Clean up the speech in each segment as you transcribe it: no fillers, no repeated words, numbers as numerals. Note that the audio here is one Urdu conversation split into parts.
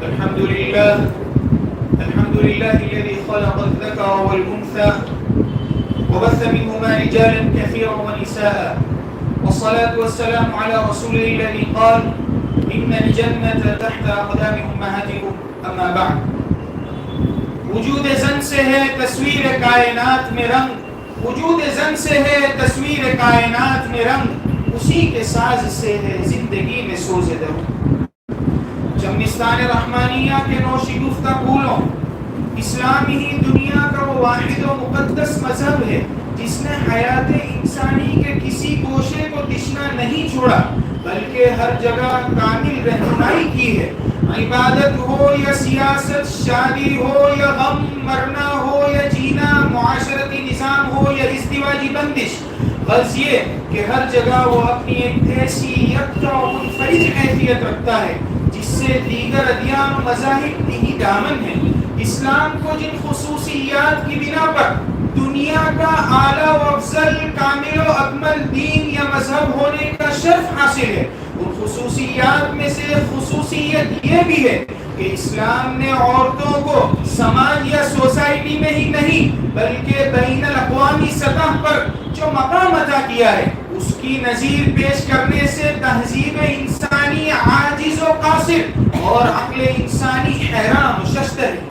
الحمد لله الذي خلق الذكر والأنثى وبث منهما رجالا كثيرا ونساء، والصلاة والسلام على رسوله الذي قال إن الجنة تحت أقدام أمهاتكم. أما بعد. وجود زن سے ہے تصویر کائنات میں رنگ، وجود زن سے ہے تصویر کائنات میں رنگ، اسی کے ساز سے ہے زندگی میں سوز درد. جمستان رحمانیہ کے نوشگفتہ پھولوں، اسلام ہی دنیا کا وہ واحد و مقدس مذہب ہے جس نے حیات انسانی کے کسی گوشے کو تشنا نہیں چھوڑا بلکہ ہر جگہ کامل رہنمائی کی ہے. عبادت ہو یا سیاست، شادی ہو یا غم، مرنا ہو یا جینا، معاشرتی نظام ہو یا ازدواجی بندش، غرض یہ کہ ہر جگہ وہ اپنی ایک ایسی یکتا و منفرد حیثیت رکھتا ہے جس سے دیگر ادیان و مذاہب نہیں دامن ہیں. اسلام کو جن خصوصیات کی بنا پر دنیا کا اعلیٰ و افضل کامل و اکمل دین یا مذہب ہونے کا شرف حاصل ہے، ان خصوصیات میں سے خصوصیت یہ بھی ہے کہ اسلام نے عورتوں کو سماج یا سوسائٹی میں ہی نہیں بلکہ بین الاقوامی سطح پر جو مقام عطا کیا ہے اس کی نظیر پیش کرنے سے تہذیب انسانی عاجز و قاصر اور عقل انسانی حیران و ششدر ہے.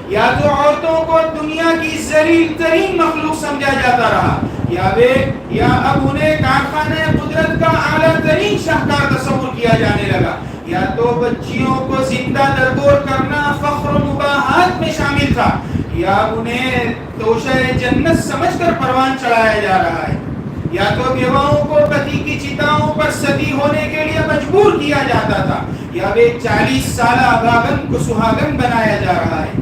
یا تو عورتوں کو دنیا کی ذلیل ترین مخلوق سمجھا جاتا رہا یا اب انہیں کارخانے قدرت کا اعلیٰ ترین شاہکار تصور کیا جانے لگا، یا تو بچیوں کو زندہ درگور کرنا فخر و مباحات میں شامل تھا، یا انہیں توشہ جنت سمجھ کر پروان چڑھایا جا رہا ہے، یا تو بیواؤں کو پتی کی چتاؤں پر ستی ہونے کے لیے مجبور کیا جاتا تھا، یا وہ 40 سالہ بھاگن کو سہاگن بنایا جا رہا ہے.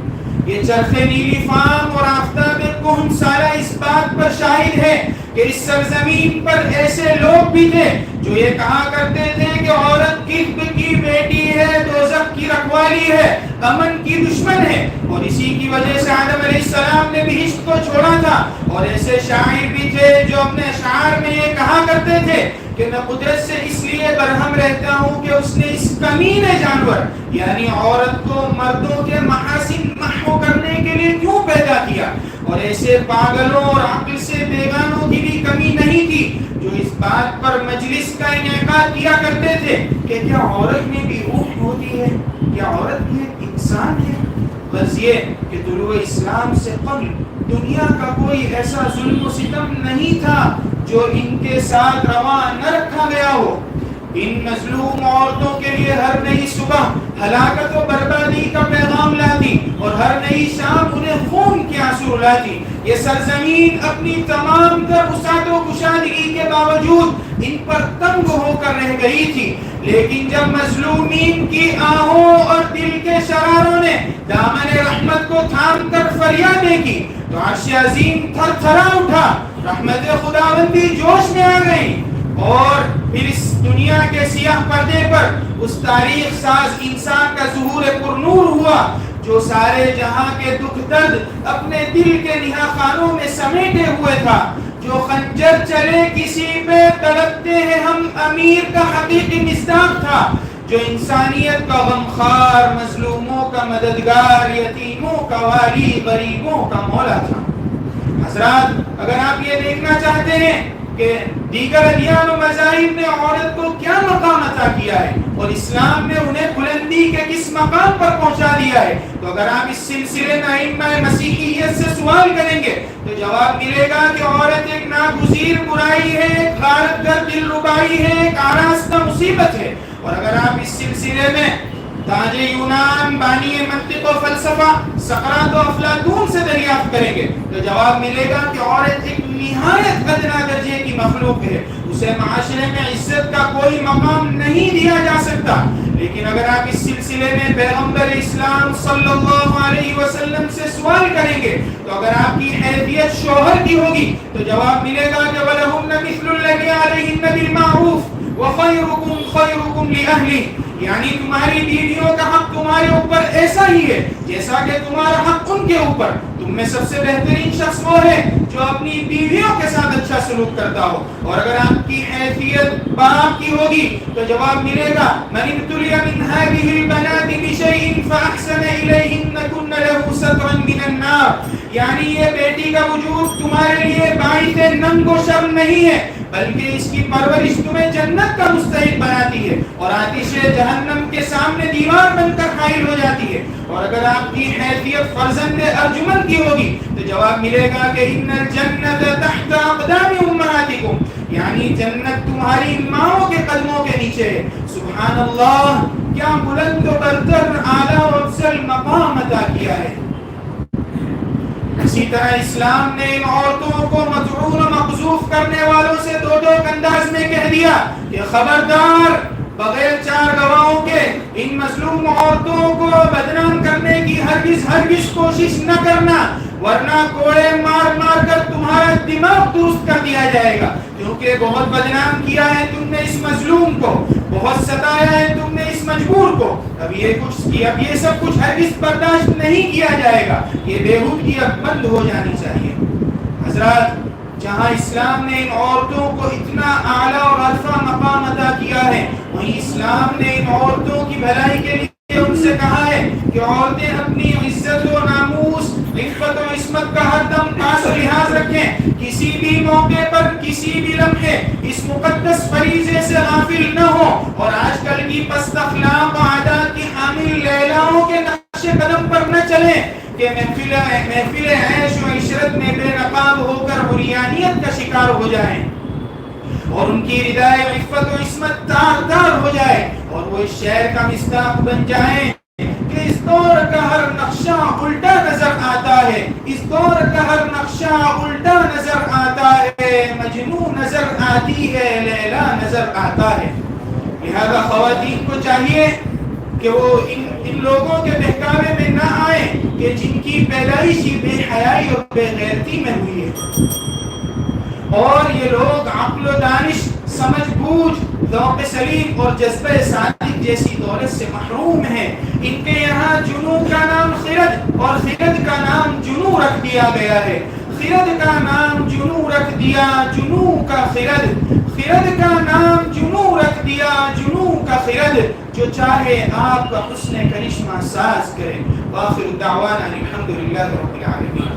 یہ چرخ نیلی فام اور آفتاب کہن سالہ اس بات پر شاہد ہے کہ اس سرزمین پر ایسے لوگ بھی تھے جو یہ کہا کرتے تھے کہ عورت کذب کی بیٹی ہے، دوزخ کی رکھوالی ہے، امن کی دشمن ہے، اور اسی کی وجہ سے آدم علیہ السلام نے بہشت کو چھوڑا تھا. اور ایسے شاعر بھی تھے جو اپنے اشعار میں یہ کہا کرتے تھے کہ میں قدرت سے اس لیے برہم رہتا ہوں کہ اس نے اس کمینے جانور یعنی عورت کو مردوں کے محاسن محو کرنے کے لیے کیوں پیدا کیا. اور ایسے پاگلوں اور عقل سے بیگانوں کی بھی کمی نہیں تھی جو اس بات پر مجلس کا انعقاد کیا کرتے تھے کہ کیا عورت میں بھی روح ہوتی ہے، کیا عورت بھی ایک انسان ہے. بس یہ کہ طلوع اسلام سے قبل دنیا کا کوئی ایسا ظلم و ستم نہیں تھا جو ان کے ساتھ رواں نہ رکھا گیا ہو. ان مظلوم عورتوں کے لیے ہر نئی صبح ہلاکت و بربادی کا پیغام لاتی اور ہر نئی شام انہیں خون کے آنسو لاتی. یہ سرزمین اپنی تمام تر وسعت و کشادگی کے باوجود ان پر تنگ ہو کر رہ گئی تھی، لیکن جب مظلومین کی آہوں اور دل کے شراروں نے دامن رحمت کو تھام کر فریادیں کی تو عرش عظیم تھر تھرا اٹھا، رحمت خداوندی جوش میں آ گئی، اور پھر اس دنیا کے سیاہ پردے پر اس تاریخ ساز انسان کا ظہور پرنور ہوا جو سارے جہاں کے دکھ درد اپنے دل کے نہا خانوں میں سمیٹے ہوئے تھا، جو خنجر چلے کسی پہ تڑپتے ہیں ہم امیر کا حقیقی مصداق تھا، جو انسانیت کا غمخوار، مظلوموں کا مددگار، یتیموں کا والی، غریبوں کا مولا تھا. حضرات، اگر آپ یہ دیکھنا چاہتے ہیں کہ دیگر ادیان و مذاہب نے عورت کو کیا مقام عطا کیا ہے اور اسلام نے انہیں بلندی کے کس مقام پر پہنچا دیا ہے، تو اگر آپ اس سلسلے میں ائمہ مسیحیت سے سوال کریں گے تو جواب ملے گا کہ عورت ایک ناگزیر برائی ہے، ایک غارت گر دل ربائی ہے، ایک آراستہ مصیبت ہے. اور اگر آپ اس سلسلے میں تاج یونان، بانی منطق و فلسفہ سقراط و افلاطون سے دریافت کریں گے تو جواب ملے گا کہ عورت ایک نہایت ادنا درجے کی مخلوق ہے، اسے معاشرے میں عزت کا کوئی مقام نہیں دیا جا سکتا. لیکن اگر آپ اس سلسلے میں پیغمبر اسلام صلی اللہ علیہ وسلم سے سوال کریں گے تو اگر آپ کی حیثیت شوہر کی ہوگی تو جواب ملے گا کہ وَلَهُنَّ مِثْلُ الَّذِي عَلَيْهِنَّ بِالْمَعْرُوفِ وَخَيْرُكُمْ خَيْرُكُمْ لِأَهْلِهِ، یعنی تمہاری بیویوں کا حق تمہارے اوپر ایسا ہی ہے جیسا کہ تمہارا حق ان کے اوپر. تم میں سب سے بہترین شخص وہ ہے جو اپنی بیویوں کے ساتھ اچھا سلوک کرتا ہو. اور اگر آپ کی حیثیت باپ کی ہوگی تو جواب ملے گا من ابتلی من هذه البنات بشيء یعنی یہ بیٹی کا وجود تمہارے لیے باعث ننگ و شرم نہیں ہے، بلکہ اس کی پرورش تمہیں جنت کا مستحق بناتی ہے اور آتش جہنم کے سامنے دیوار بن کر حائل ہو جاتی ہے۔ اور اگر آپ کی حیثیت فرزند ارجمن کی ہوگی تو جواب ملے گا کہ ان الجنت تحت اقدام امہاتکم، یعنی جنت تمہاری ماؤں کے قدموں کے نیچے ہے۔ سبحان اللہ، کیا بلند و برتر اعلیٰ و افضل مقام عطا کیا ہے۔ اسی طرح اسلام نے ان عورتوں کو مطعون و مقذوف کرنے والوں سے دو انداز میں کہہ دیا کہ خبردار، بغیر چار گواہوں کے ان مظلوم عورتوں کو بدنام کرنے کی ہرگز کوشش نہ کرنا، ورنہ کوڑے مار مار کر تمہارا دماغ درست کر دیا جائے گا، کیونکہ بہت بدنام کیا ہے تم نے اس مظلوم کو، بہت ستایا ہے تم نے اس مجبور کو۔ اب یہ سب کچھ ہرگز برداشت نہیں کیا جائے گا، یہ بےہودگی اب بند ہو جانی چاہیے۔ حضرات، جہاں اسلام نے ان عورتوں کو اتنا اعلیٰ اور عرفہ مقام عطا کیا ہے، وہیں اسلام نے ان عورتوں کی بھلائی کے لیے ان سے کہا ہے کہ عورتیں اپنی عزت و ناموس، عفت و عصمت کا ہر دم خاص لحاظ رکھیں، کسی بھی موقع پر کسی بھی لمحے اس مقدس فریضے سے غافل نہ ہو اور آج کل کی پست اخلاق و عادات کی حامل لیلاؤں کے نقش قدم پر نہ چلیں کہ محفل عیش و عشرت میں بے نقاب ہو کر عریانیت کا شکار ہو جائیں اور ان کی ردائے عفت و عصمت تار ہو جائے اور وہ اس شہر کا مصداق بن جائیں کہ اس دور کا ہر نقشہ الٹا نظر آتا ہے، اس دور کا ہر نقشہ الٹا نظر آتا ہے، مجنون نظر آتی ہے، لیلا نظر آتا ہے۔ لہذا خواتین کو چاہیے کہ وہ ان لوگوں کے بہکاوے میں نہ آئیں کہ جن کی پیدائش ہی بے حیائی اور بے غیرتی میں ہوئی ہے، اور یہ لوگ عقل و دانش، سمجھ بوجھ، ذوق سلیم اور جذبہ صادق جیسی دولت سے محروم ہیں۔ ان کے یہاں جنوں کا نام خرد اور خرد کا نام جنوں رکھ دیا گیا ہے۔ خرد کا نام جنوں رکھ دیا، جنوں کا خرد، خرد کا نام جنوں رکھ دیا، جنوں کا خرد، جو چاہے آپ کا حسن کرشمہ ساز کرے۔ وآخر دعوانا الحمدللہ رب العالمین۔